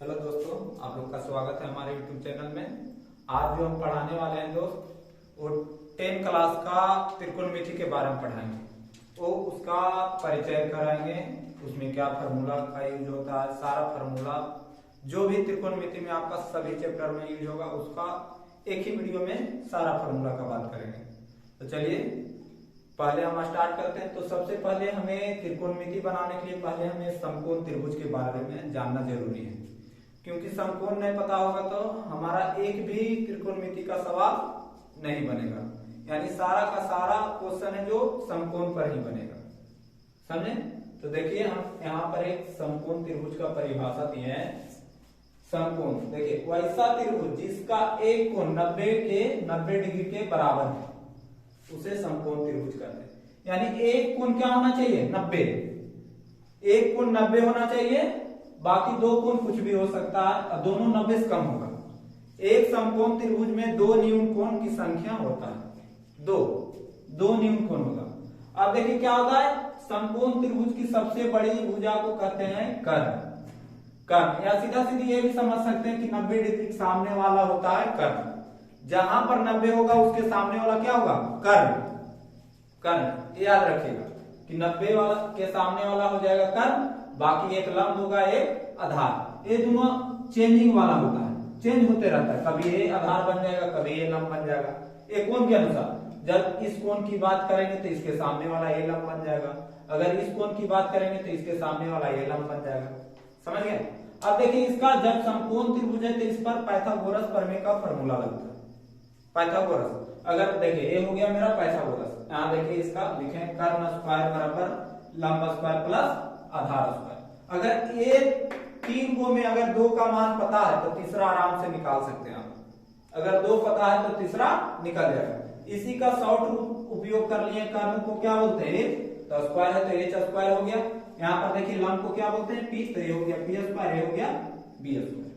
Hello दोस्तों, आप लोग का स्वागत है हमारे YouTube चैनल में। आज जो हम पढ़ाने वाले हैं दोस्त, वो 10 क्लास का त्रिकोणमिति के बारे में पढ़ाएंगे। तो उसका परिचय कराएंगे, उसमें क्या फार्मूला का यूज होता है, सारा फार्मूला जो भी त्रिकोणमिति में आपका सभी चैप्टर में यूज होगा उसका एक ही वीडियो में सारा फार्मूला का बात करेंगे। तो चलिए पहले हम स्टार्ट करते हैं। तो सबसे पहले हमें त्रिकोणमिति बनाने के लिए पहले हमें समकोण त्रिभुज के बारे में जानना जरूरी है, क्योंकि समकोण नहीं पता होगा तो हमारा एक भी त्रिकोणमिति का सवाल नहीं बनेगा। यानी सारा का सारा क्वेश्चन है जो समकोण पर ही बनेगा, समझे। तो देखिए हम यहाँ पर एक समकोण त्रिभुज का परिभाषा दिए हैं। समकोण देखिए वैसा त्रिभुज जिसका एक कोण 90 डिग्री के बराबर है उसे समकोण त्रिभुज कहते हैं। यानी एक कोण क्या होना चाहिए 90, एक कोण 90 होना चाहिए, बाकी दो कोण कुछ भी हो सकता है और दोनों 90 से कम होगा। एक समकोण त्रिभुज में दो न्यून कोण की संख्या होता है, दो न्यून कोण होगा। अब देखिए क्या होता है, समकोण त्रिभुज की सबसे बड़ी भुजा को कहते हैं कर्ण। कर्ण या सीधा सीधी ये भी समझ सकते हैं कि 90 डिग्री के सामने वाला होता है कर्ण। जहां पर 90 होगा उसके सामने वाला क्या होगा, कर्ण। कर्ण याद रखिएगा कि 90 वाला के सामने वाला हो जाएगा कर्ण, बाकी एक लंब होगा एक आधार। ये दोनों चेंजिंग वाला होता है, चेंज होते रहता है, कभी ये आधार बन जाएगा कभी ये लंब बन जाएगा। एक कोण के अनुसार जब इस कोण की बात करेंगे तो इसके सामने वाला ये लंब बन जाएगा, अगर इस कोण की बात करेंगे तो इसके सामने वाला ये लंब बन जाएगा, समझ गए। अब देखिए इसका जब समकोण त्रिभुज है तो इस पर पाइथागोरस प्रमेय का फॉर्मूला लगता है। पाइथागोरस अगर देखिए ये हो गया मेरा पाइथागोरस, यहाँ देखिए इसका लिखे कर्ण स्क्वायर बराबर लंब स्क्वायर प्लस आधार स्क्वायर। अगर ये तीन को में अगर दो का मान पता है तो तीसरा आराम से निकाल सकते हैं आप। अगर दो पता है तो तीसरा निकल जाएगा। इसी का शॉर्ट रूप उपयोग कर लिए। कर्ण को क्या बोलते हैं, तो स्क्वायर है तो एच स्क्वायर हो गया। यहाँ पर देखिए लंब को क्या बोलते हैं, पी, तो ये हो गया पी स्क्वायर, ये हो गया बी स्क्वायर,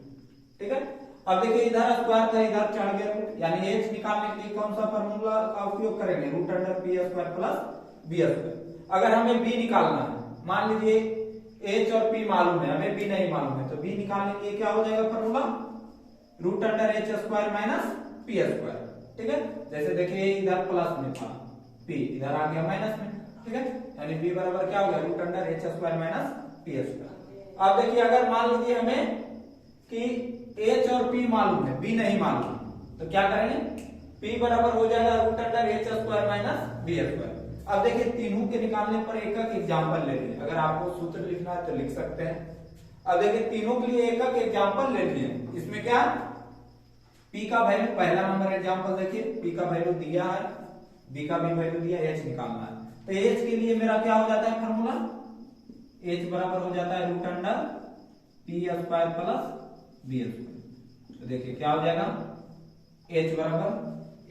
ठीक है। अब देखिए इधर स्क्वायर था इधर चढ़ गया रूट, यानी एच निकालने के लिए कौन सा फार्मूला का उपयोग करेंगे, root under P square plus B square. अगर हमें बी निकालना है, मान लीजिए एच और पी मालूम है, हमें बी नहीं मालूम है, तो बी निकालने के लिए क्या हो जाएगा formula, root under H square minus P square, ठीक है। जैसे देखिए इधर प्लस में था पी, इधर आ गया माइनस में, ठीक है। यानी बी बराबर क्या हो गया, root under H square minus P square. अब देखिए अगर मान लीजिए हमें कि एच और पी मालूम है, बी नहीं मालूम, तो क्या करेंगे, पी बराबर हो जाएगा root under H square minus B square. अब देखिए तीनों के निकालने पर एक एक एग्जाम्पल ले लिए, अगर आपको सूत्र लिखना है तो लिख सकते हैं। अब देखिए तीनों के लिए एक एक एग्जाम्पल ले लिए। इसमें क्या पी का वैल्यू, पहला नंबर एग्जाम्पल देखिए पी का वैल्यू दिया है, बी का भी वैल्यू दिया, एच निकालना है। तो एच के लिए मेरा क्या हो जाता है फॉर्मूला, एच बराबर हो जाता है root under P square plus B square. तो देखिए क्या हो जाएगा, एच बराबर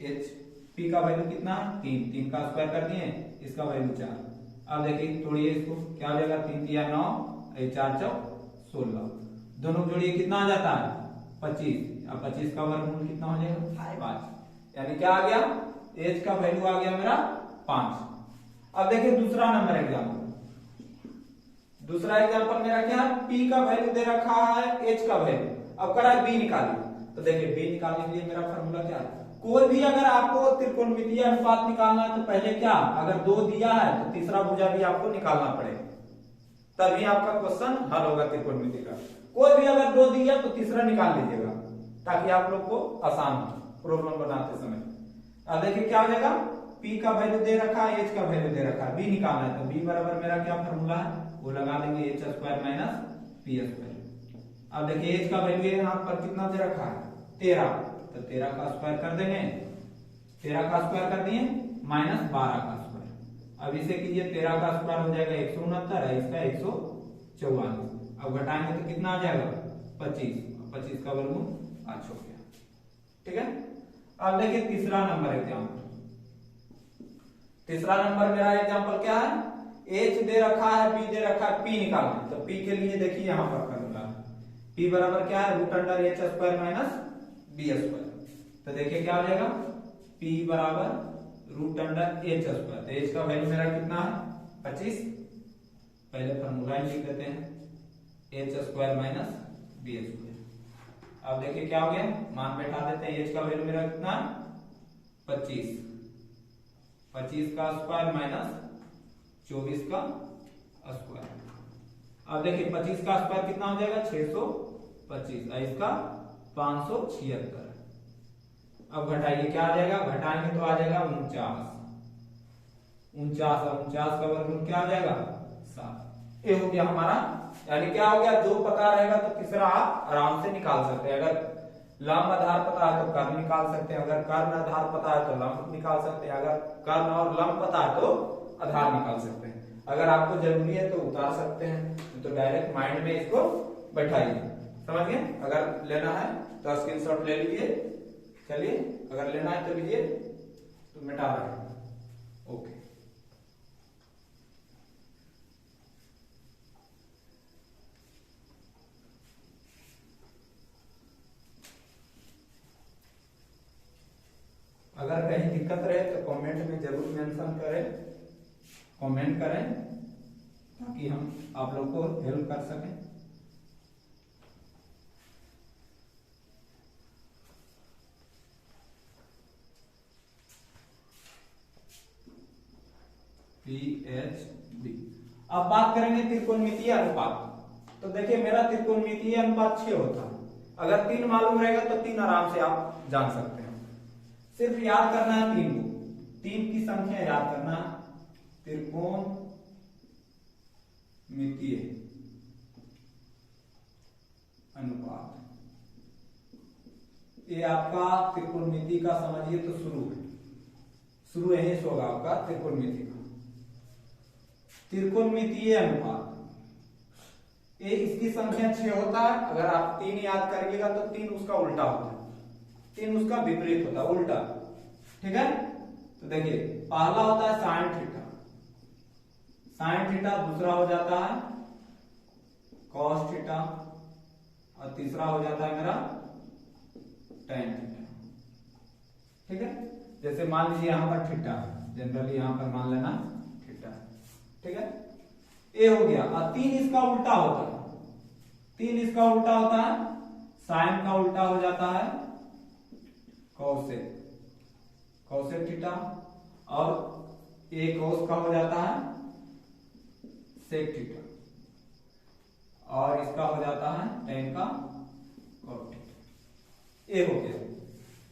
एच, पी का वैल्यू कितना है 3, 3 का स्क्वायर कर दिए, इसका वैल्यू 4। अब देखिए तोड़िए इसको, क्या हो जाएगा 3 तिया 9, 4 चौक 16, दोनों जोड़िए कितना आ जाता है 25। अब 25 का वर्गमूल कितना हो जाएगा 5, यानी क्या आ गया, एच का वैल्यू आ गया मेरा 5। अब देखिए दूसरा नंबर एग्जाम्पल, दूसरा एग्जाम्पल मेरा क्या है, पी का वैल्यू दे रखा है, एच का वैल्यू, अब करा बी निकालिए। तो देखिए बी निकालने के लिए मेरा फॉर्मूला क्या है, कोई भी अगर आपको त्रिकोणमितीय अनुपात निकालना है तो पहले क्या, अगर दो दिया है तो तीसरा भुजा भी आपको निकालना पड़ेगा, तभी आपका क्वेश्चन हल होगा त्रिकोणमिति का। कोई भी अगर दो दिया तो तीसरा निकाल लीजिएगा ताकि आप लोग को आसान हो प्रॉब्लम बनाते समय। अब देखिए क्या हो जाएगा, पी का वैल्यू दे रखा है, एच का वैल्यू दे रखा है, बी निकालना है, तो बी बराबर मेरा क्या फॉर्मूला है, वो लगा देंगे H square minus P square. अब देखिए एच का वैल्यू यहाँ पर कितना दे रखा है 13, तो 13 का स्क्वायर कर देंगे, 13 का स्क्वायर कर दिए माइनस 12 का स्क्वायर। अब इसे कीजिए 13 का स्क्वायर हो जाएगा 169 है, इसका 144। अब घटाएंगे तो कितना आ जाएगा 25, 25 का वर्गमूल 5 हो गया, ठीक है। अब देखिए तीसरा नंबर एग्जाम्पल, तीसरा नंबर मेरा एग्जाम्पल क्या है, एच दे रखा है, बी दे रखा है, पी निकालना है। तो पी के लिए देखिए यहाँ पर फॉर्मूला पी बराबर क्या है, root under H square minus B square. तो देखिए क्या हो जाएगा, पी बराबर रूट अंडर एच स्क्वायर, तो एच का वैल्यू मेरा कितना है 25, पहले फॉर्मूला लिख देते हैं, H square minus B square. अब देखिए क्या हो गया, मान बैठा देते हैं। एच का वैल्यू मेरा कितना, 25, 25 का स्क्वायर माइनस 24 का स्क्वायर। अब देखिए 25 का स्क्वायर कितना हो जाएगा, 625, और इसका 576। अब घटाइए, क्या आ जाएगा, घटाएंगे तो आ जाएगा 49, 49 और 49 का वर्गमूल क्या आ जाएगा, 7। ये हो गया हमारा, यानी क्या हो गया, दो पता रहेगा तो तीसरा आप आराम से निकाल सकते हैं। अगर लंब आधार पता है तो कर्ण निकाल सकते हैं, अगर कर्ण आधार पता है तो लंब निकाल सकते हैं, अगर कर्ण और लंब पता है तो आधार निकाल सकते हैं। अगर आपको जरूरी है तो उतार सकते हैं, तो डायरेक्ट माइंड में इसको बैठाइए, समझ गए। अगर लेना है तो स्क्रीनशॉट ले लीजिए। चलिए, अगर लेना है तो लीजिए, तो मिटा रहे हैं। ओके, अगर कहीं दिक्कत रहे तो कमेंट में जरूर मेंशन करें, कमेंट करें, ताकि हम आप लोग को हेल्प कर सकें। PHB। अब बात करेंगे त्रिकोणमितीय अनुपात। तो देखिए मेरा त्रिकोणमितीय अनुपात 6 होता है। अगर 3 मालूम रहेगा तो 3 आराम से आप जान सकते हैं। सिर्फ याद करना है 3 को, 3 की संख्या याद करना, त्रिकोणमितीय अनुपात। ये आपका त्रिकोणमिति का समझिए तो शुरू यहीं से होगा आपका त्रिकोणमिति का। त्रिकोणमितीय अनुपात, ये इसकी संख्या 6 होता है। अगर आप 3 याद करिएगा तो 3 उसका उल्टा होता है, 3 उसका विपरीत होता है, उल्टा, ठीक है। तो देखिए पहला होता है साइन थीटा, साइन थीटा, दूसरा हो जाता है कॉस थीटा, और तीसरा हो जाता है मेरा टेन थीटा, ठीक है। जैसे मान लीजिए यहां पर थीटा, जनरली यहां पर मान लेना थीटा, ठीक है। ये हो गया। और 3 इसका उल्टा होता है, 3 इसका उल्टा होता है, साइन का उल्टा हो जाता है कॉसेक, कॉसेक थीटा, और ये कॉस का हो जाता है सेक थीटा, और इसका हो जाता है टेन का कॉट थीटा। ये हो गया।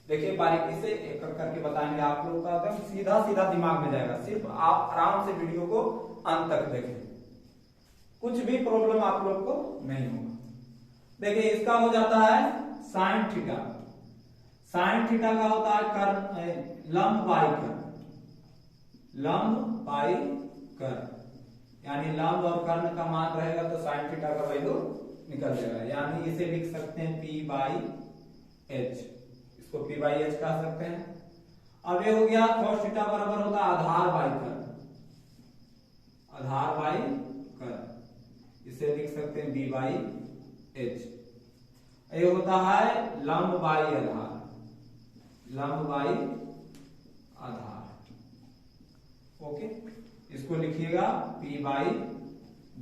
देखिए बारीकी से एक एक करके बताएंगे आप लोग का, एकदम सीधा सीधा दिमाग में जाएगा। सिर्फ आप आराम से वीडियो को अंत तक देखें, कुछ भी प्रॉब्लम आप लोग को नहीं होगा। देखिए इसका हो जाता है साइन थीटा, साइन थीटा का होता है कर्ण, लंब बाई कर्ण, लंब बाई कर्ण, यानी लंब और कर्ण का मान रहेगा तो साइन थीटा का वैल्यू निकल जाएगा। यानी इसे लिख सकते हैं P बाई एच, इसको P बाई एच कह सकते हैं। अब ये हो गया cos थीटा बराबर होता है आधार बाई कर्ण, आधार बाई कर्ण, इसे लिख सकते हैं B बाई एच। ये होता है लंब बाई आधार, लंब बाई आधार, ओके। इसको लिखिएगा P बाई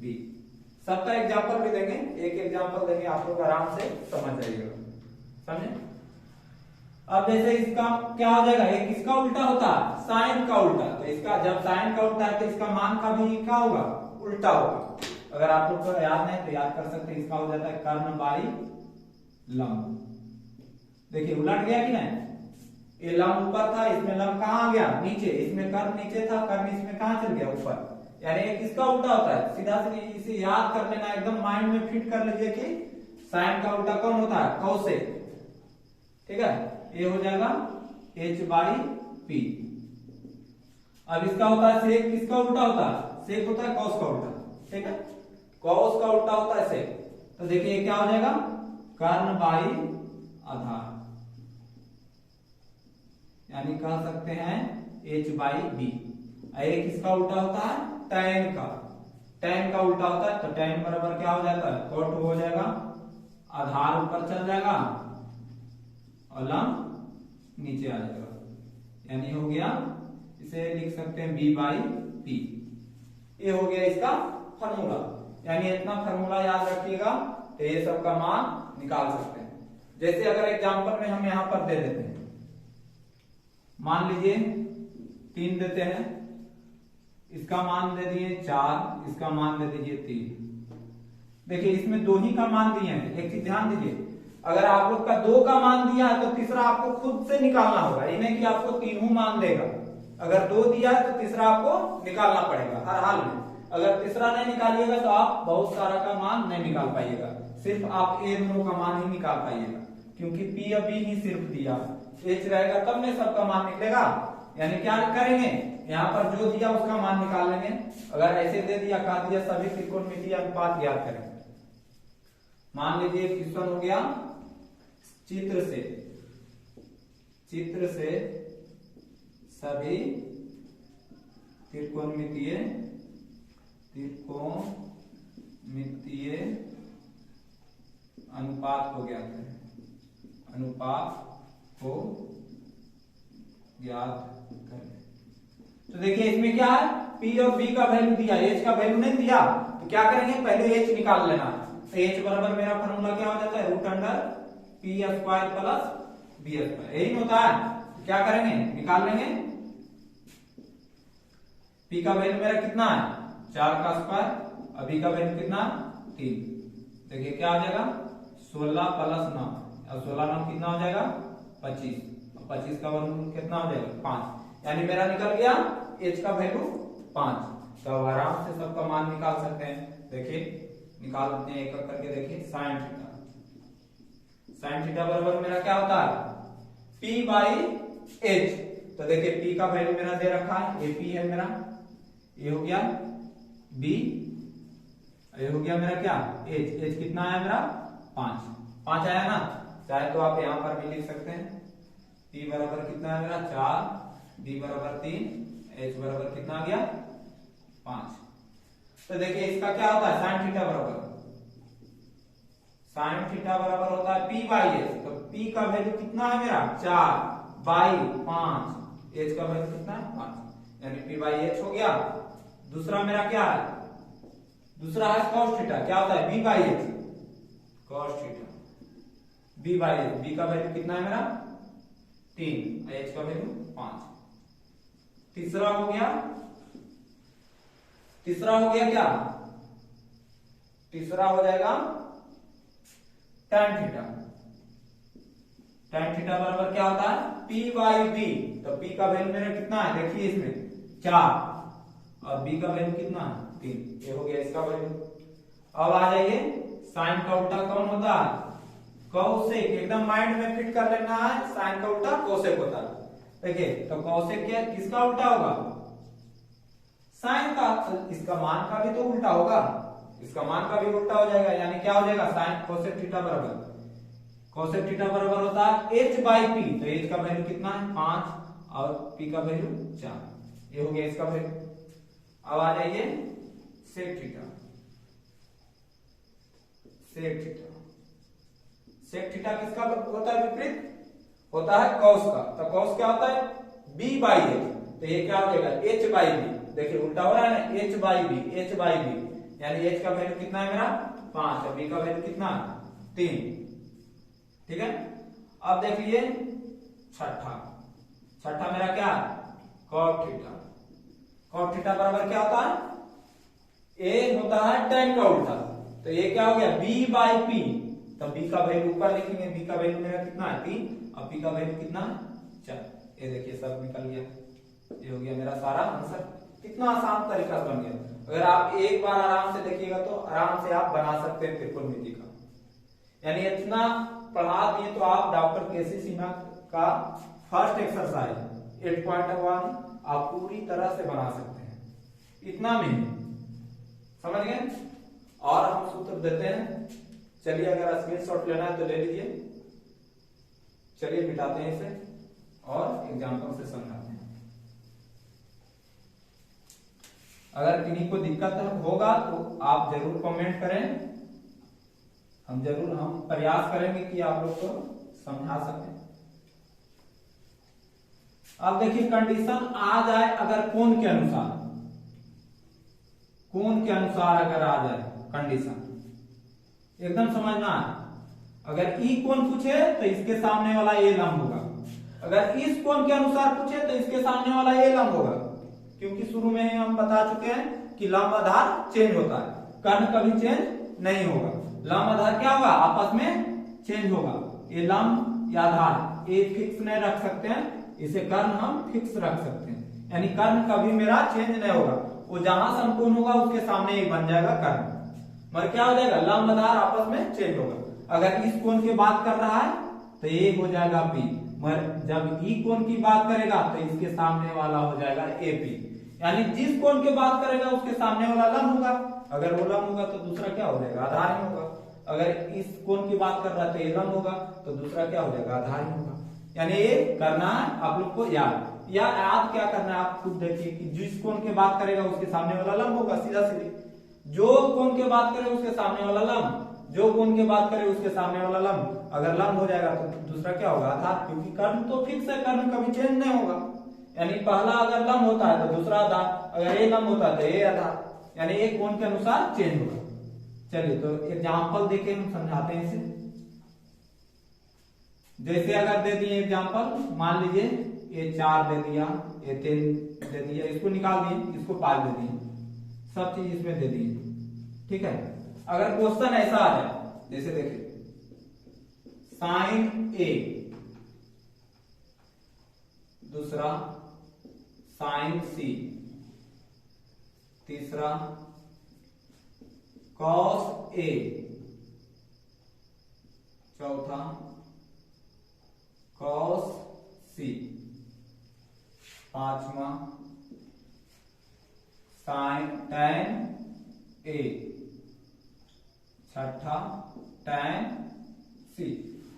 बी। सबका एग्जाम्पल भी देंगे, एक एग्जाम्पल देंगे, आप लोग आराम से समझ जाइएगा, समझे। अब जैसे इसका क्या हो जाएगा, एक इसका उल्टा होता है साइन का उल्टा, तो इसका जब साइन का उल्टा है तो इसका मान का भी क्या होगा, उल्टा होगा। अगर आप लोग को याद नहीं तो याद कर सकते हैं, इसका हो जाता है कर्ण बाई लंब। देखिए उलट गया कि नहीं, ये लंब ऊपर था, इसमें लंब कहाँ आ गया, नीचे, इसमें कर्ण नीचे था, कर्ण इसमें कहाँ चल गया, ऊपर। यानी एक इसका उल्टा होता है, सीधा सीधा इसे याद कर लेना, एकदम माइंड में फिट कर लीजिए कि साइन का उल्टा कौन होता है, कॉसेक, ठीक है। ये हो जाएगा H बाई P। अब इसका होता है सेक, किसका उल्टा होता है, सेक होता है कॉस का उल्टा, ठीक है, कॉस का उल्टा होता है सेक। तो देखिए क्या हो जाएगा, कर्ण बाई आधार, यानी कह सकते हैं H बाई B। एक इसका उल्टा होता है टैन का, टैन का उल्टा होता है, तो टैन बराबर क्या हो जाता है, कोट हो जाएगा, आधार ऊपर चल जाएगा और लंब नीचे आ जाएगा, यानी हो गया, इसे लिख सकते हैं B बाई P। ये हो गया इसका फार्मूला। यानी इतना फार्मूला याद रखिएगा, तो ये सब का मान निकाल सकते हैं। जैसे अगर एग्जांपल में हम यहां पर दे देते हैं, मान लीजिए 3 देते हैं, इसका मान दे दिए 4, इसका मान दे दीजिए 3। देखिए इसमें 2 ही का मान दिए हैं। एक चीज ध्यान दीजिए, अगर आप लोग का 2 का मान दिया है तो तीसरा आपको खुद से निकालना होगा, ये नहीं कि आपको तीनों मान देगा। अगर 2 दिया है तो तीसरा आपको निकालना पड़ेगा हर हाल में। अगर तीसरा नहीं निकालिएगा तो आप बहुत सारा का मान नहीं निकाल पाइएगा, सिर्फ आप ए दोनों का मान ही निकाल पाइएगा, क्योंकि पी और बी ही सिर्फ दिया, एच रहेगा तब नहीं सबका मान निकलेगा। यानी क्या करेंगे, यहाँ पर जो दिया उसका मान निकाल लेंगे। अगर ऐसे दे दिया, कहा दिया सभी त्रिकोणमितीय अनुपात ज्ञात करें। मान लीजिए क्वेश्चन हो गया चित्र से सभी त्रिकोणमितीय अनुपात को ज्ञात करें, तो देखिए इसमें क्या है, P और B का वैल्यू दिया, H का वैल्यू नहीं दिया, तो क्या करेंगे, पहले H निकाल लेना है। तो H बराबर मेरा फॉर्मूला क्या हो जाता है, √P² प्लस B², यही होता है। तो क्या करेंगे, निकाल लेंगे। P का वैल्यू मेरा कितना है, 4 का स्क्वायर, और B का वैल्यू कितना, 3। देखिए क्या हो जाएगा, 16 प्लस 9, अब 16 9 कितना हो जाएगा, 25, और 25 का वैल्यू कितना हो जाएगा, 5। यानी मेरा निकल गया H का वैल्यू 5। तो आराम से सबका मान निकाल सकते हैं। देखिए निकाल लेते हैं एक एक करके। देखिए sin थीटा बराबर मेरा क्या होता है, P/H। तो देखिए P का वैल्यू मेरा दे रखा है, ये P है मेरा, ये हो गया B, ये हो गया मेरा क्या, H कितना आया मेरा, 5 आया ना। चाहे तो आप यहां पर भी लिख सकते हैं, P बराबर कितना है मेरा 4, B बराबर 3, H बराबर कितना आ गया 5। तो देखिए इसका क्या होता है, sin थीटा बराबर होता है P/H। तो P का वैल्यू कितना है मेरा 4/5, H का वैल्यू कितना है 5, यानी P/H हो गया। दूसरा मेरा क्या है, दूसरा है cos थीटा, क्या होता है B/H, cos theta B/H। B का वैल्यू कितना है मेरा 3, H का वैल्यू 5। तीसरा हो गया क्या, तीसरा हो जाएगा tan थीटा। tan थीटा बराबर क्या होता है P/B। तो P का वैल्यू मेरा कितना है, देखिए इसमें 4, और B का वैल्यू कितना है 3, ये हो गया इसका वैल्यू। अब आ जाइए, साइन का उल्टा कौन होता है, कौसेक। एकदम माइंड में फिट कर लेना है, साइन का उल्टा कौसेक होता है। देखिए तो कौसेक क्या, किसका उल्टा होगा, साइन का। इसका मान का भी तो उल्टा होगा, इसका मान का भी उल्टा हो जाएगा, यानी क्या हो जाएगा, साइन कोसेक थीटा बराबर, कोसेक थीटा बराबर होता है H/P। तो H का वैल्यू कितना है 5, और P का वैल्यू 4, ये हो गया इसका वैल्यू। अब आ जाइए सेक थीटा। सेक थीटा किसका होता है, विपरीत होता है कॉस का। तो कॉस क्या होता है B/H। तो ये क्या हो जाएगा H/B। देखिए उल्टा हो रहा है ना, H/B, यानी H का वैल्यू कितना है मेरा 5, और B का वैल्यू कितना 3। ठीक है, अब देख लिए छठा मेरा क्या है cot थीटा। cot थीटा बराबर क्या होता है, A होता है tan का उल्टा। तो ये क्या हो गया B/P। तो B का वैल्यू ऊपर लिखेंगे, B का वैल्यू मेरा कितना है 3, और P का वैल्यू कितना है 4। ये देखिए सब निकल गया, ये हो गया मेरा सारा आंसर। कितना आसान तरीका से बन गया। अगर आप एक बार आराम से देखिएगा तो आराम से आप बना सकते हैं त्रिकोणमिति का। यानी इतना पढ़ा दिए तो आप डॉक्टर केसी सिन्हा का फर्स्ट एक्सरसाइज 8.1 आप पूरी तरह से बना सकते हैं, इतना में समझ गए। और हम सूत्र देते हैं, चलिए अगर स्क्रीनशॉट लेना है तो ले लीजिए। चलिए मिटाते हैं इसे और एग्जाम्पल से समझाते हैं। अगर किन्हीं को दिक्कत होगा तो आप जरूर कमेंट करें, हम प्रयास करेंगे कि आप लोग को समझा सकें। अब देखिए कंडीशन आ जाए अगर कोण के अनुसार अगर आ जाए कंडीशन, एकदम समझना है। अगर ई कोण पूछे तो इसके सामने वाला ए लंब होगा, अगर इस कोण के अनुसार पूछे तो इसके सामने वाला ए लंब होगा, क्योंकि शुरू में ही हम बता चुके हैं कि लंब आधार चेंज होता है, कर्ण कभी चेंज नहीं होगा। लंब आधार क्या होगा, आपस में चेंज होगा। ये लंब या आधार ये फिक्स नहीं रख सकते हैं, इसे कर्ण हम फिक्स रख सकते हैं, यानी कर्ण कभी मेरा चेंज नहीं होगा, वो जहां समकोण होगा उसके सामने ही बन जाएगा कर्ण। मगर क्या हो जाएगा, लंब आधार आपस में चेंज होगा। अगर इस कोण की बात कर रहा है तो ये हो जाएगा पी, मगर जब ई कोण की बात करेगा तो इसके सामने वाला हो जाएगा ए पी, यानी जिस कोण की बात करेगा उसके सामने वाला लंब होगा। अगर वो लंब होगा तो दूसरा क्या हो जाएगा, आधार ही होगा। अगर इस कोण की बात कर रहा है तो ये लंब होगा, तो दूसरा क्या हो जाएगा, आधार ही होगा। यानी ये करना है आप लोग को याद, या याद क्या करना है आप खुद देखिए कि जिस कोण की बात करेगा उसके सामने वाला लंब होगा, सीधा सीधे। जो कोण की बात करे उसके सामने वाला लंब, जो कोण की बात करे उसके सामने वाला लंब। अगर लंब हो जाएगा तो दूसरा क्या होगा, आधार, क्योंकि कर्ण तो फिक्स है, कर्ण कभी चेंज नहीं होगा। यानी पहला अगर लंब होता है तो दूसरा आधार, अगर ये लंब होता है तो ये आधार, यानी एक कोण के अनुसार चेंज होगा। चलिए तो एग्जाम्पल देके हम समझाते हैं इसे। जैसे अगर दे दिए एग्जाम्पल, मान लीजिए ये 4 दे दिया, ये 3 दे दिया, इसको निकाल दिए, इसको 5 दे दिए, सब चीज इसमें दे दिए, ठीक है। अगर क्वेश्चन ऐसा आ जाए, जैसे देखिए साइन ए, दूसरा साइन सी, तीसरा कॉस ए, चौथा कॉस सी, पांचवा साइन टैन ए, छठा टैन सी।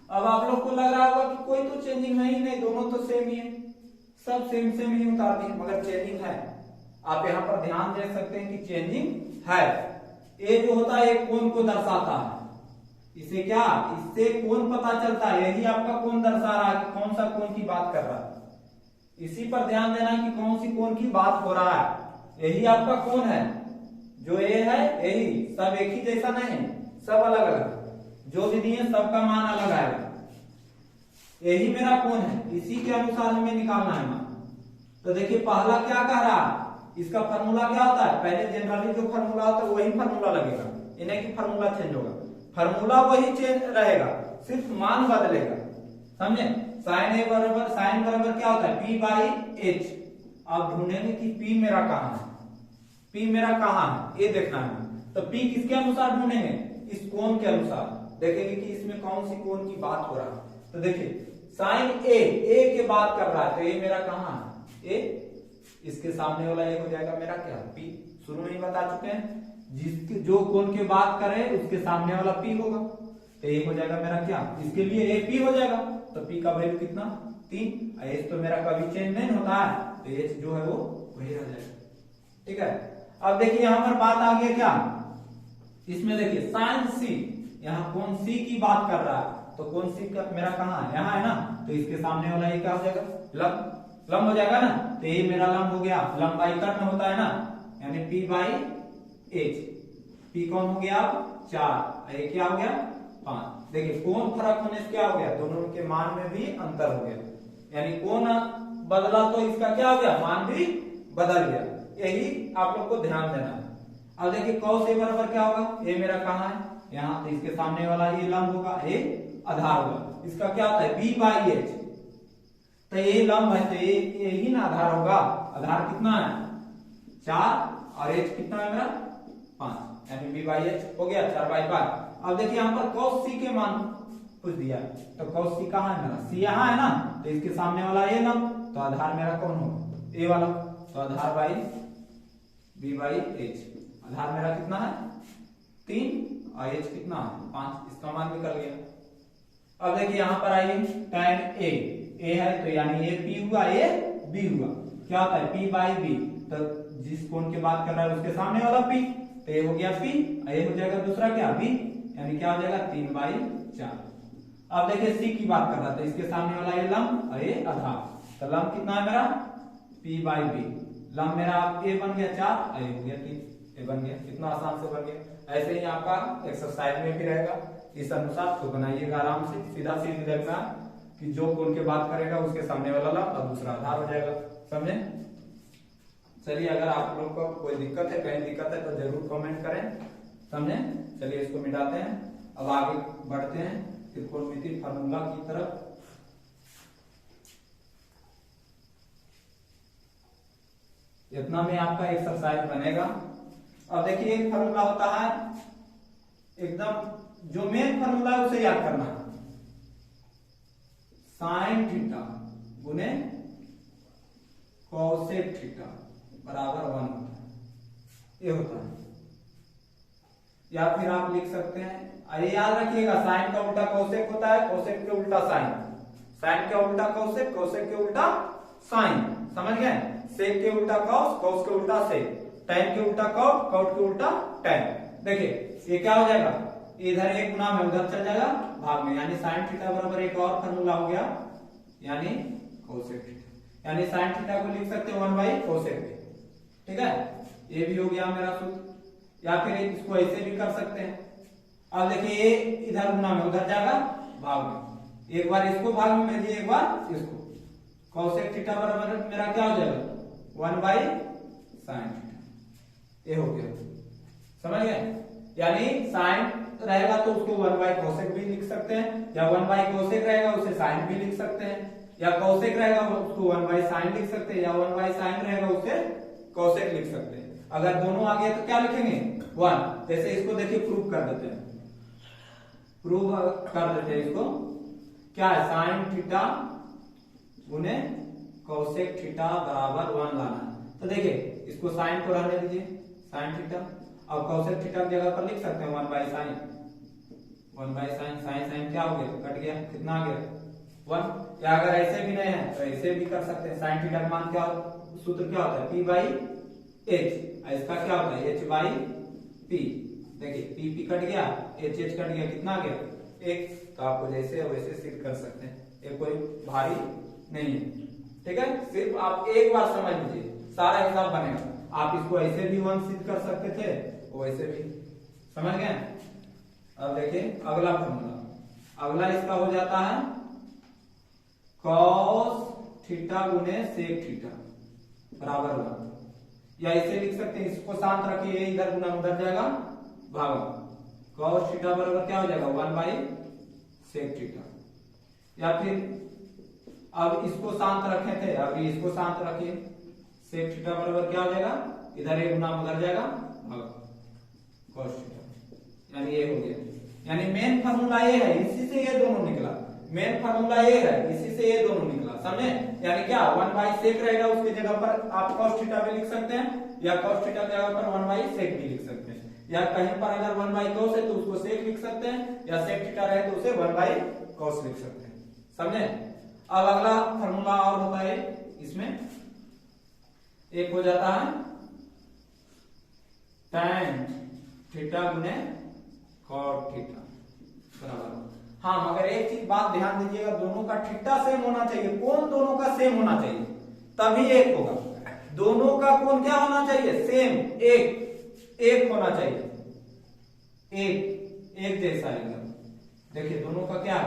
अब आप लोग को लग रहा होगा कि कोई तो चेंजिंग है ही नहीं, दोनों तो सेम ही है, सब सेम सेम ही उतार दिए, मगर चेंजिंग है। आप यहाँ पर ध्यान दे सकते हैं कि चेंजिंग है। ये जो होता है एक कोण को दर्शाता है, इसे क्या, इससे कोण पता चलता है, यही आपका कोण दर्शा रहा है कि कौन सा कोण की बात कर रहा है। इसी पर ध्यान देना कि कौन सी कोण की बात हो रहा है, यही आपका कोण है। जो ये है यही, सब एक ही जैसा नहीं, सब अलग अलग, जो भी दिए सबका मान अलग आएगा। यही मेरा कोण है, इसी के अनुसार हमें निकालना है मान। तो देखिए पहला क्या कह रहा है, इसका फार्मूला क्या होता है, पहले जनरली जो फार्मूला होता है वही फार्मूला लगेगा, इन्हें की फार्मूला चेंज होगा, फार्मूला वही चेंज रहेगा, सिर्फ मान बदलेगा, समझे। साइन ए बराबर, साइन बराबर क्या होता है, पी बाई एच। अब ढूंढेंगे कि पी मेरा कहाँ है, पी मेरा कहाँ है, ये देखना है। तो पी किसके अनुसार ढूंढेंगे, इस कोण के अनुसार, देखेंगे कि इसमें कौन सी कोण की बात हो रहा है। तो देखिए साइन ए के बात कर रहा है, तो ये मेरा कहाँ है, ए, इसके सामने वाला ये हो जाएगा मेरा क्या, पी। शुरू में ही बता चुके हैं, जिसके जो कोण की बात करे उसके सामने वाला पी होगा, तो ये हो जाएगा मेरा क्या, इसके लिए ए पी हो जाएगा। तो पी का वैल्यू कितना, 3। एच तो मेरा कभी चेंज नहीं होता है, तो एच जो है वो वही रह जाएगा, ठीक है। अब देखिए यहाँ पर बात आ गई क्या, इसमें देखिए साइन सी, यहाँ कोण सी की बात कर रहा है, तो कोण सी का मेरा कहाँ है, यहाँ है ना, तो इसके सामने वाला ये क्या हो जाएगा, लंब, लंब हो जाएगा ना। तो ये मेरा लंब हो गया, लंब बाई कर्ण होता है ना, यानी पी बाई एच। पी कौन हो गया, 4, ये क्या हो गया, 5। देखिए कोण फर्क होने से क्या हो गया, दोनों के मान में भी अंतर हो गया, यानी कोण बदला तो इसका क्या हो गया, मान भी बदल गया। यही आप लोग को ध्यान देना है। अब देखिए कॉस ए बराबर क्या होगा, ये मेरा कहाँ है, यहाँ, तो इसके सामने वाला ये लंब होगा, ये आधार होगा, इसका क्या होता है, बी बाई एच। तो ये लंब है तो ये ही ना आधार होगा, आधार कितना है, 4, और एच कितना है मेरा, 5, यानी बी बाई एच हो गया 4/5। अब देखिए यहाँ पर cos c के मान पूछ दिया, तो cos c कहाँ है मेरा, c यहाँ है ना, तो इसके सामने वाला ये लंब, तो आधार मेरा कौन होगा, ए वाला, तो आधार बाई बी बाई एच। आधार मेरा कितना है, 3, और एच कितना है, 5, इसका मान निकल गया। अब देखिए यहाँ पर आइए tan ए है, तो यानी ये p हुआ, ये b हुआ, क्या होता है, p बाई b। तो जिस कोण की बात कर रहा है उसके सामने वाला p, तो ये हो गया p, ये हो जाएगा दूसरा क्या, b, यानी क्या हो जाएगा 3/4। अब देखिए c की बात कर रहा था, इसके सामने वाला ये लंब और ये आधार, तो लंब कितना है मेरा, p बाई b। लंब मेरा ए बन गया 4, और ये हो गया 3, ये बन गया, कितना आसान से बन गया। ऐसे ही आपका एक्सरसाइज में भी रहेगा। इस अनुसार तो बनाइएगा आराम से, सीधा सीधी देखना कि जो कोण के बात करेगा उसके सामने वाला लंब और दूसरा आधार हो जाएगा। समझे? चलिए, अगर आप लोग को कोई दिक्कत है, कहीं दिक्कत है तो जरूर कमेंट करें। समझे? चलिए इसको मिटाते हैं, अब आगे बढ़ते हैं त्रिकोणमिति फार्मूला की तरफ। इतना में आपका एक्सरसाइज बनेगा। अब देखिए, एक फार्मूला होता है एकदम, जो मेन फार्मूला है उसे याद करना है। साइन थीटा गुने कोसेक थीटा बराबर 1 होता है, ये होता है। या फिर आप लिख सकते हैं, ये याद रखिएगा, साइन का उल्टा कोसेक होता है, कोसेक के उल्टा साइन, साइन के उल्टा कोसेक, कोसेक के उल्टा साइन। समझ गए? सेक के उल्टा कॉस, कॉस के उल्टा सेक, टैन के उल्टा कॉट, कॉट के उल्टा टैन। देखिए ये क्या हो जाएगा, इधर एक गुना में उधर चल जाएगा भाग में, यानी साइन थीटा बराबर एक और फार्मूला हो गया, यानी कोसेक थीटा। यानी साइन थीटा को लिख सकते हैं 1 बाई कोसेक। ठीक है, ये भी हो गया मेरा सूत्र। या फिर इसको ऐसे भी कर सकते हैं। अब देखिए, ये इधर गुना में उधर जाएगा भाग में, एक बार इसको भाग में भेजिए, एक बार इसको। कोसेक थीटा बराबर मेरा क्या हो जाएगा 1 बाई साइन थीटा, ये हो गया। समझ गए? यानी साइन रहेगा तो उसको 1 बाई कोसेक भी लिख सकते हैं, या 1 बाई कोसेक रहेगा उसे साइन भी लिख सकते हैं, या कोसेक रहेगा उसको 1 बाई साइन लिख सकते हैं, या 1 बाई साइन रहेगा उसे कोसेक लिख सकते हैं। अगर दोनों आ गए तो क्या लिखेंगे 1। जैसे इसको देखिए, प्रूव कर देते हैं, प्रूव कर देते हैं इसको। क्या है, साइन थीटा गुने कोसेक थीटा बराबर 1 लाना है। तो देखिए, इसको साइन को रहने दीजिए, साइन थीटा, और कोसेक थीटा की जगह पर लिख सकते हैं 1 by sine, 1 by sine, sine sine क्या हो गया, कट गया, कितना आ गया 1। या अगर ऐसे भी नहीं है तो ऐसे भी कर सकते हैं। साइन थीटा का मान क्या, सूत्र क्या होता है, पी बाई एच, इसका क्या होता है एच बाई पी। देखिए पी पी कट गया, एच एच कट गया, कितना आ गया 1। तो आपको जैसे वैसे सिद्ध कर सकते हैं, ये कोई भारी नहीं है। ठीक है, सिर्फ आप एक बार समझ लीजिए, सारा हिसाब बनेगा। आप इसको ऐसे भी 1 सिद्ध कर सकते थे, वैसे भी। समझ गए? अब देखिए अगला फॉर्मूला, अगला इसका हो जाता है कॉस थीटा गुने सेक थीटा बराबर 1। या इसे लिख सकते हैं, इसको शांत रखिए, इधर गुना उधर जाएगा भाग। कॉस थीटा बराबर क्या हो जाएगा 1 बाई सेक थीटा। या फिर अब इसको शांत रखे थे, अभी इसको शांत रखिए, सेक थीटा बराबर क्या हो जाएगा, इधर एक गुना उधर जाएगा भाग कॉस थीटा, यानी ये हो गया। यानी मेन फार्मूला ये है, इसी से ये दोनों निकला। मेन फार्मूला ये है, इसी से ये दोनों निकला। समझे? यानी क्या 1 बाई सेक रहेगा, उसकी जगह पर आप कॉस थीटा भी लिख सकते हैं, या कॉस थीटा की जगह पर 1 बाई सेक भी लिख सकते हैं। या कहीं पर अगर 1 बाई कॉस है तो उसको सेक लिख सकते हैं, या सेक थीटा रहे तो उसे 1 बाई कॉस लिख सकते हैं। समझे? अब अगला फार्मूला और होता है इसमें, एक हो जाता है tan थीटा गुने कॉट थीटा बराबर। हाँ, मगर एक चीज बात ध्यान दीजिएगा, दोनों का थीटा सेम होना चाहिए। कौन दोनों का सेम होना चाहिए, तभी एक होगा। दोनों का कौन क्या होना चाहिए, सेम, एक होना चाहिए, एक जैसा एकदम। देखिए दोनों का क्या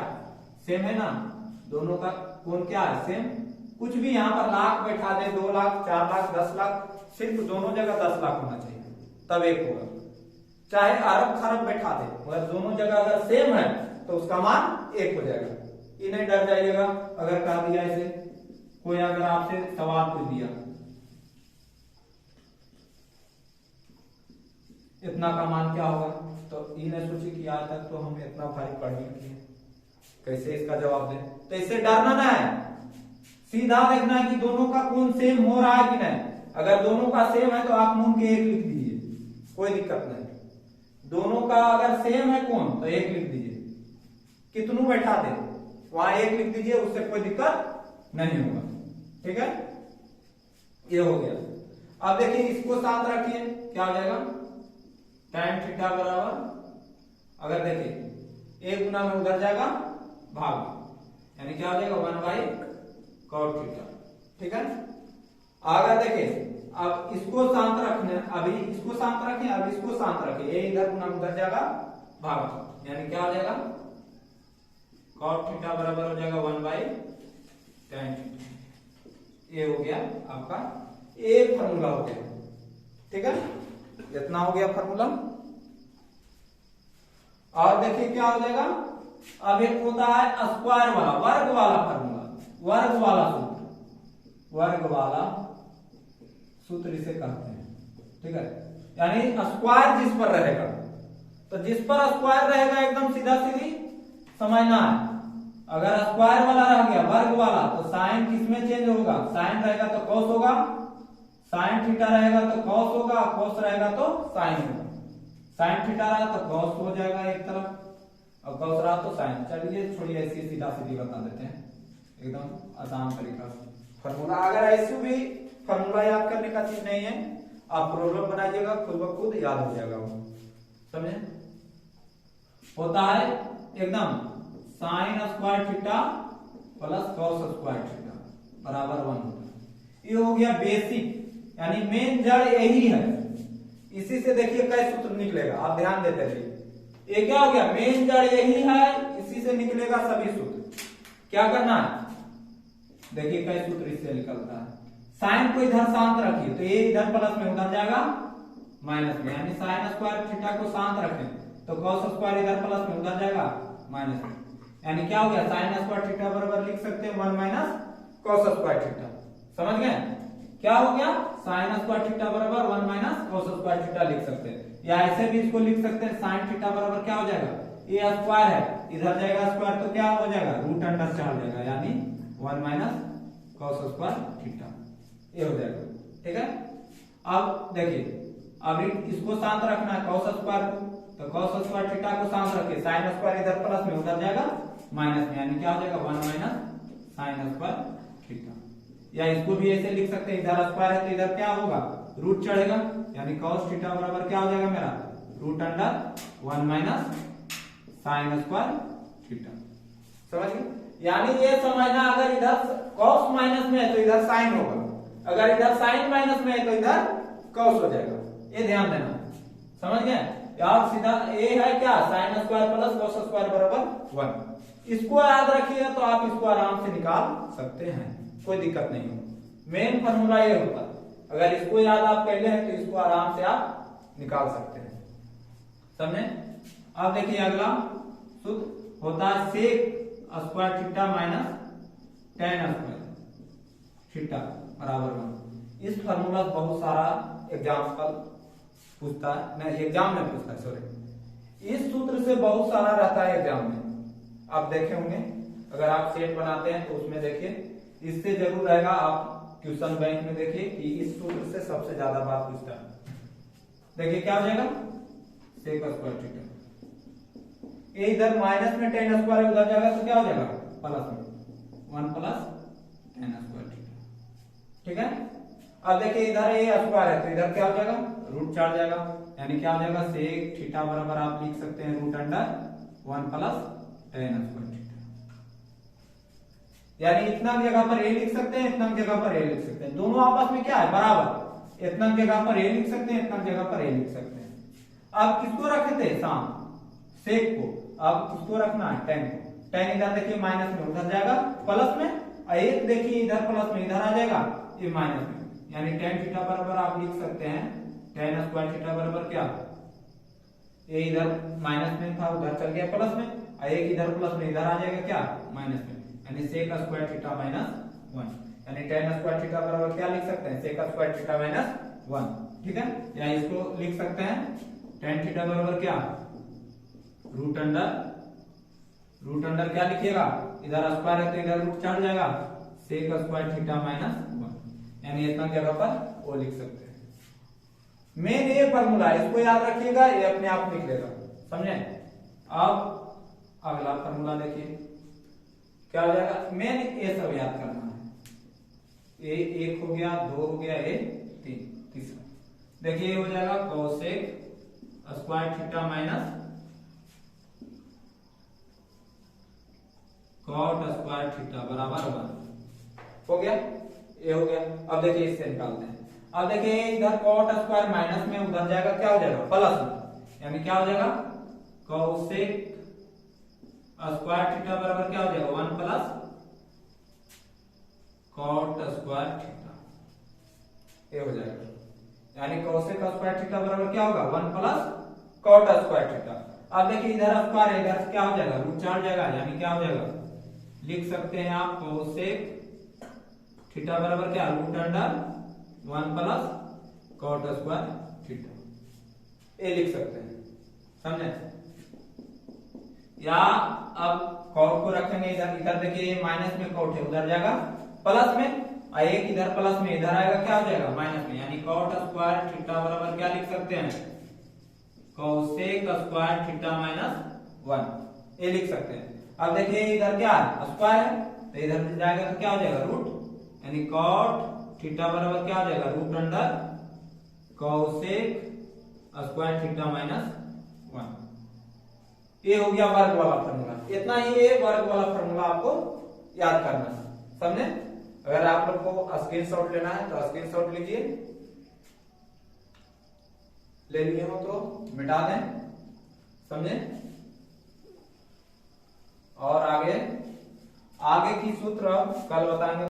सेम है ना, दोनों का कौन क्या है सेम। कुछ भी यहाँ पर लाख बैठा दे, 2 लाख 4 लाख 10 लाख, सिर्फ दोनों जगह 10 लाख होना चाहिए, तब एक होगा। चाहे अरब खरब बैठा दे, मगर दोनों जगह अगर सेम है तो उसका मान 1 हो जाएगा। ये नहीं डर जाइएगा अगर कह दिया ऐसे, कोई अगर आपसे सवाल पूछ दिया इतना का मान क्या होगा, तो ये नहीं सोचे कि आज तक तो हमने इतना भारी पढ़ लिया, कैसे इसका जवाब दें। तो इससे डरना ना है, सीधा देखना है कि दोनों का कौन सेम हो रहा है कि नहीं। अगर दोनों का सेम है तो आप मून के 1 लिख दीजिए, कोई दिक्कत नहीं। दोनों का अगर सेम है कौन तो 1 लिख दीजिए, कितनों बैठा दे वहां 1 लिख दीजिए, उससे कोई दिक्कत नहीं होगा। ठीक है, ये हो गया। अब देखिए इसको साथ रखिए, क्या हो जाएगा tan थीटा बराबर, अगर देखिए 1 गुना में उधर जाएगा भाग, यानी क्या हो जाएगा 1 बाई कॉट थीटा। ठीक है, अगर देखिए अब इसको शांत रखने, अभी इसको शांत रखें, अब इसको शांत रखें, ये इधर गुना उधर जाएगा भाग, यानी क्या हो जाएगा cot थीटा बराबर हो जाएगा 1/tan थीटा। ये हो गया आपका एक फार्मूला हो गया, ठीक है, इतना हो गया फार्मूला। और देखिए क्या हो जाएगा, अब एक होता है स्क्वायर वाला वर्ग वाला फार्मूला, वर्ग वाला सूत्र, वर्ग वाला सूत्र इसे कहते हैं, ठीक है, यानी स्क्वायर जिस पर रहेगा, तो जिस पर स्क्वायर रहेगा एकदम सीधा सीधी समझना है। अगर स्क्वायर वाला रह गया वर्ग वाला तो साइन किसमें चेंज होगा, साइन रहेगा तो कॉस होगा, साइन थीटा रहेगा तो कॉस होगा, कॉस रहेगा तो साइन होगा, साइन थीटा रहा तो कॉस हो जाएगा एक तरफ और कॉस रहा तो साइन। चलिए छोड़िए, ऐसी सीधा सीधी बता देते हैं एकदम आसान तरीका से फॉर्मूला। अगर ऐसे भी फॉर्मूला याद करने का चीज नहीं है, आप प्रॉब्लम बनाइएगा खुद ब खुद याद हो जाएगा वो, समझे। होता है एकदम sign square theta plus cos square theta बराबर 1 होता है। ये हो गया बेसिक, यानी मेन जड़ यही है। इसी से देखिए कैसे सूत्र निकलेगा, आप ध्यान देते रहिए। ये क्या हो गया, मेन जड़ यही है, इसी से निकलेगा सभी सूत्र। क्या करना है, देखिए कैसे सूत्र इससे निकलता है। साइन को इधर शांत रखिए तो ये इधर प्लस में उधर जाएगा माइनस में, यानी साइन स्क्वायर थीटा को शांत रखें तो कॉस स्क्वायर इधर प्लस में उधर जाएगा माइनस में, यानी क्या हो गया साइन स्क्वायर थीटा बराबर लिख सकते हैं 1 माइनस कॉस स्क्वायर थीटा। समझ गए क्या हो गया, साइन स्क्वायर थीटा बराबर 1 माइनस कॉस स्क्वायर थीटा लिख सकते हैं, या ऐसे भी इसको लिख सकते हैं साइन थीटा बराबर क्या हो जाएगा, ये स्क्वायर है इधर जाएगा स्क्वायर तो क्या हो जाएगा रूट अंडर से हो जाएगा, यानी 1 माइनस कॉस स्क्वायर थीटा, ये हो जाएगा, ठीक है। अब देखिए अब इसको शांत रखना है कॉस स्क्वायर को, तो कॉस स्क्वायर थीटा को शांत रखिए, साइन स्क्वायर इधर प्लस में उधर जाएगा माइनस में, यानी क्या हो जाएगा 1 माइनस साइन स्क्वायर थीटा। या इसको भी ऐसे लिख सकते हैं, इधर स्क्वायर है तो इधर क्या होगा रूट चढ़ेगा, यानी cos थीटा बराबर क्या हो जाएगा मेरा root under 1 minus sine square theta. समझ गए, यानी ये समझना अगर इधर cos माइनस में है तो इधर साइन होगा, अगर इधर साइन माइनस में है तो इधर cos हो जाएगा, ये ध्यान देना। समझ गए, यार सीधा ये है क्या sine square plus cos square बराबर 1। इसको याद रखिएगा तो आप इसको आराम से निकाल सकते हैं, कोई दिक्कत नहीं हो। मेन फॉर्मूला ये होता है, अगर इसको याद आप पहले हैं तो इसको आराम से आप निकाल सकते हैं, समझे। अब देखिए अगला सूत्र होता है sec square theta minus tan square theta बराबर 1। इस फॉर्मूला बहुत सारा एग्जाम्पल पूछता है, नहीं एग्जाम में पूछता है, सॉरी, इस सूत्र से बहुत सारा रहता है एग्जाम में, आप देखे होंगे अगर आप सेट बनाते हैं तो उसमें देखिए इससे जरूर रहेगा। आप क्वेश्चन बैंक में देखिए कि इस सूत्र से सबसे ज्यादा बात पूछता है। देखिए क्या हो जाएगा सेक स्क्वायर थीटा, ये इधर माइनस में tan स्क्वायर उधर जाएगा तो क्या हो जाएगा प्लस में 1 प्लस tan स्क्वायर थीटा, ठीक है। अब देखिए इधर ये स्क्वायर है तो इधर क्या हो जाएगा रूट चढ़ जाएगा, यानी क्या हो जाएगा सेक थीटा बराबर आप लिख सकते हैं root under 1 plus tan square theta, यानी इतना जगह पर ए लिख सकते हैं, इतना जगह पर ए लिख सकते हैं, दोनों आपस में क्या है बराबर, इतना जगह पर ए लिख सकते हैं, इतना जगह पर ए लिख सकते हैं। अब किसको रखे थे शाम सेक को, अब किसको रखना है tan को, tan इधर देखिए माइनस में उधर जाएगा प्लस में, और एक देखिए इधर प्लस में इधर आ जाएगा ये माइनस में, यानी tan थीटा बराबर आप लिख सकते हैं tan स्क्वायर थीटा बराबर क्या, ये इधर माइनस में था उधर चल गया प्लस में, और एक इधर प्लस में इधर आ जाएगा क्या माइनस में, यानी सेक स्क्वायर थीटा माइनस 1, यानी tan स्क्वायर थीटा बराबर क्या लिख सकते हैं सेक स्क्वायर थीटा माइनस 1, ठीक है। या इसको लिख सकते हैं tan थीटा बराबर क्या रूट अंडर क्या लिखिएगा, इधर स्क्वायर है तो इधर रूट चढ़ जाएगा सेक स्क्वायर थीटा माइनस 1, यानी इतना जगह पर वो लिख सकते हैं। मेन ये फॉर्मूला इसको याद रखिएगा, ये अपने आप निकलेगा, समझे। अब अगला फॉर्मूला देखिए क्या हो जाएगा, मेन ये सब याद करना है, ये 1 हो गया 2 हो गया ये 3, तीसरा देखिए हो जाएगा cosec square theta minus cot square theta बराबर 1 हो गया। ये हो गया। अब देखिए इससे निकालते हैं। अब देखिए इधर कॉट स्क्वायर माइनस में उधर जाएगा, क्या हो जाएगा प्लस में, यानी क्या हो जाएगा कोसेक स्क्वायर थीटा बराबर क्या हो जाएगा 1 प्लस कॉट स्क्वायर थीटा, ये हो जाएगा। यानी कोसेक स्क्वायर थीटा बराबर क्या होगा 1 प्लस कॉट स्क्वायर थीटा। अब देखिए इधर स्क्वायर है, इधर क्या हो जाएगा रूट 4 जाएगा, यानी क्या हो जाएगा लिख सकते हैं आप कोसेक थीटा बराबर क्या root under 1 plus cot square theta, ये लिख सकते हैं, समझे। या अब कॉट को रखेंगे इधर, इधर देखिए माइनस में कॉट है उधर जाएगा प्लस में, और एक इधर प्लस में इधर आएगा क्या हो जाएगा माइनस में, यानी कॉट स्क्वायर थीटा बराबर क्या लिख सकते हैं कोसेक स्क्वायर थीटा माइनस 1, ये लिख सकते हैं। अब देखिए इधर क्या है स्क्वायर है, तो इधर जाएगा तो क्या हो जाएगा रूट, यानी कॉट थीटा बराबर क्या हो जाएगा root under cosec square theta minus 1। ये हो गया वर्ग वाला फॉर्मूला। इतना ही ये वर्ग वाला फॉर्मूला आपको याद करना है, समझे। अगर आप लोग को स्क्रीनशॉट लेना है तो स्क्रीनशॉट लीजिए, ले लिए हो तो मिटा दें, समझे। और आगे की सूत्र कल बताएंगे।